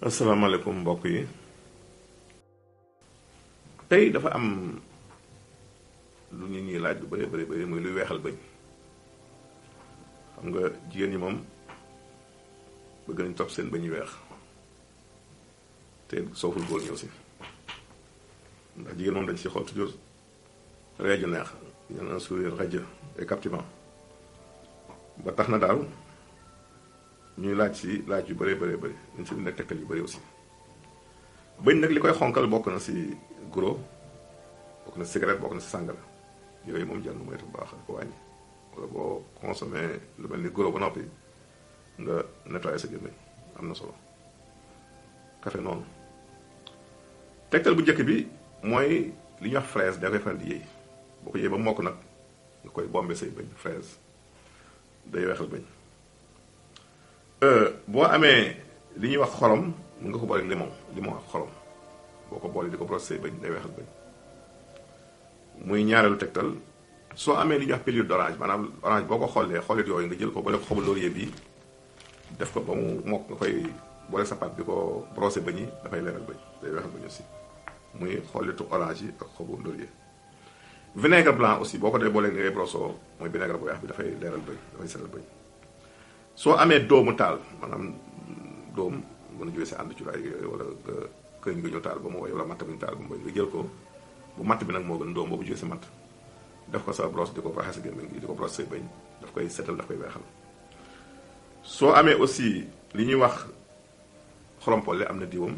asalaamaaleykum mbokk yi tey dafa am lu nit ñi laaj lu bëri muy luy weexal bëñ. xam nga jigéen ñi moom bëgg nañ topp seen bëñ yu weex te sooful góor ñi aussi ndax jigéen moom dañ ci xool toujours reeju neex ñan un sourire radieux et captivant ba tax na daal ñuy laaj ci laaj yu bëri dañ ci nekk tegtal yu bëri aussi. bëñ nag li koy xonkal bokk na ci gros, bokk na ci cigarette, bokk na ci sàngara yooyu moom jàng moytu bu baax ko wàññi wala boo consommé lu mel ni gros ba noppi nga nettoyé sa gémmiñ am na solo. café noonu tegtal bu njëkk bi mooy li ñuy wax fraise da koy faral di yëy boo ko yëy ba mokk nag nga koy bombe say bëñ fraise day weexal bëñ. boo amee li ñuy wax xorom mën nga ko boole limon ak xorom boo ko boole di ko brosse say bëñ day weexal bëñ. muy ñaareelu tegtal soo amee li ñuy wax pelure d'orange maanaam orange boo ko xollee xollit yooyu nga jël ko boole ko xobu laurier bi def ko ba mu mokk nga koy boole sa pat di ko brossé bëñ yi dafay leeral bëñ day weexal bëñ aussi muy xollitu orange yi ak xobu laurier. vinaigre blanc aussi boo ko dee boolee ngay brossoo mooy vinaigre bu weex bi dafay leeral bëñ dafay setal bëñ. soo amee doomu taal maanaam doom mën a jógee si ànd cuuraay yooyu wala nga këriñ nga ñu taal ba mu woy wala matt bu ñu taal ba mu woy nga jël ko bu matt bi nag moo gën doom boobu jógee si matt def ko sa brosse di ko raxas sa gémmiñ gi di ko brosse say bëñ daf koy setal daf koy weexal. soo amee aussi li ñuy wax xorompole am na diwam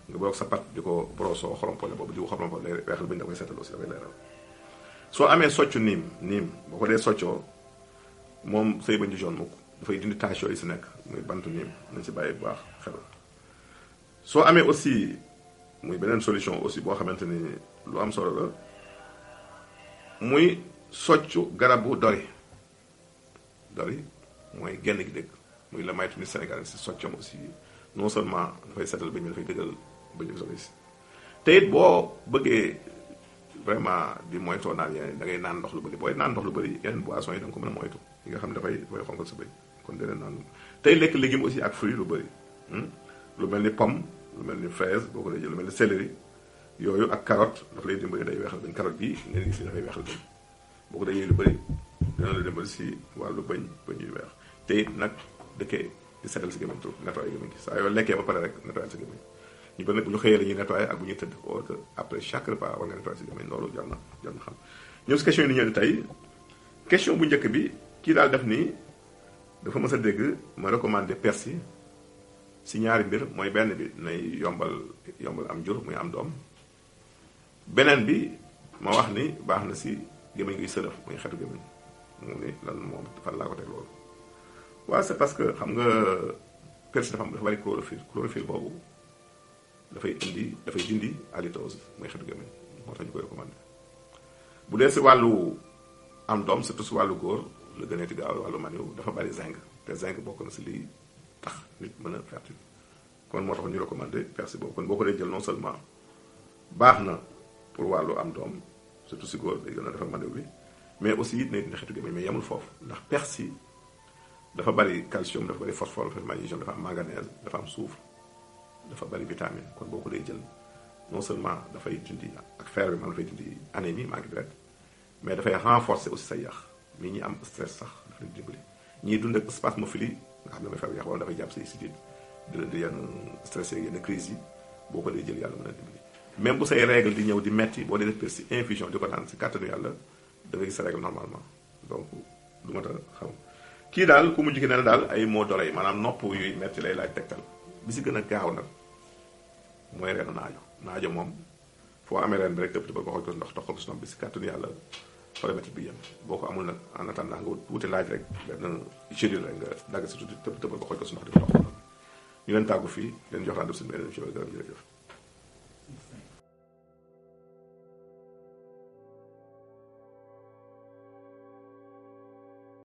nga boog sa pat di ko brossoo xorompole boobu diwu xorompole day weexal bëñ da koy setal aussi dafay leeral. soo amee soccu niim boo ko dee soccoo moom say bëñ di jaune mukk dafay dindi tension yi si nekk muy bantu niim nañ si bàyyi bu baax xel. soo amee aussi muy beneen solution aussi boo xamante ni lu am solo la muy soccu garabu dori mooy genn gi dëgg muy la maytu ni Sénégal si soccam aussi non seulement dafay setal bëñ mi dafay dëggal bëñ bi soxla si te it boo bëggee vraiment di moytoo naan yeneen da ngay naan ndox lu bëri booy naan ndox lu bëri yeneen boissons yi da nga ko mën a moytu yi nga xam ne dafay xonkal sa bëñ kon dina naan tey lekk légumes aussi ak fruits lu bëri lu mel ni pomme lu mel ni fraise boo ko dee jël lu mel ni céleri yooyu ak carotte dafa lay dimbali day weexal bëñ carotte bii ngeen gis dafay weexal bëñ boo ko dee yëy lu bëri dina la dimbali si wàllu bëñ yu weex te it nag dëkkee di setal si gémmiñ trop nettoyé gémmiñ gi saa yoo lekkee ba pare rek nettoyé sa gémmiñ ñu bëri nag bu ñu xëyee la ñuy nettoyé ak bu ñuy tëdd or que après chaque repas war nga nettoyé si gémmiñ loolu jar na xam ñëw si question yi ni ñëw tey question bu njëkk bi kii daal def nii dafa mës a dégg ma recommandé persil si ñaari mbir mooy benn bi nay yombal am jur muy am doom beneen bi ma wax ni baax na si gémmiñ guy sërëf muy xetu gémmiñ mu ni lan moom fan laa ko teg loolu. waaw c'est parce que xam nga persil dafa bari chlorophylle boobu dafay dindi halitose muy xetu gémmiñ moo tax ñu koy recommandé. bu dee si wàllu am doom surtout si wàllu góor la gëneeti gaaw wàllu maniw dafa bari zinc te zinc bokk na si lii tax nit mën a fertile kon moo tax ñu recommandé persil boobu kon boo ko dee jël non seulement baax na pour wàllu am doom surtout si góor day gën a defar maniw bi mais aussi it na dindi xetu gémmiñ mais yemul foofu ndax persil dafa bari calcium dafa bari phosphore dafa magnésium dafa am manganèse dafa am soufre dafa bari vitamine kon boo ko dee jël non seulement dafay dindi ak fer bi man dafay dindi anémie manque de mais dafay renforcer aussi say yax mais ñi am stress sax dafa leen dimbali ñiy dund ak spasmophilie nga xam ne dafay fer yax wala dafay jàpp say sidit di leen di yenn stress yeeg yenn crise yi boo ko dee jël yàlla mën a dimbali même bu say règle di ñëw di metti boo dee def persil infusion di ko naan si kàttanu yàlla da ngay gis sa règle normalement donc du ma ta xam kii daal ku mujj ki ne daal ay maux d'oreille maanaam nopp yuy metti lay laaj tegtal bi si gën a gaaw nag mooy reenu naajo moom foo amee reen bi rek tëb tëbal ko xooj ko ndox tox ko si nopp bi si kàttanu yàlla problématique bi yem boo ko amul nag en attendant nga wuti laaj rek benn gélule rek nga dagg si tuuti tëb tëbal ko xooj ko si ndox di ko tox ñu leen tàggu fii leen jox rendez-vous si beneen émission bi jërëjëf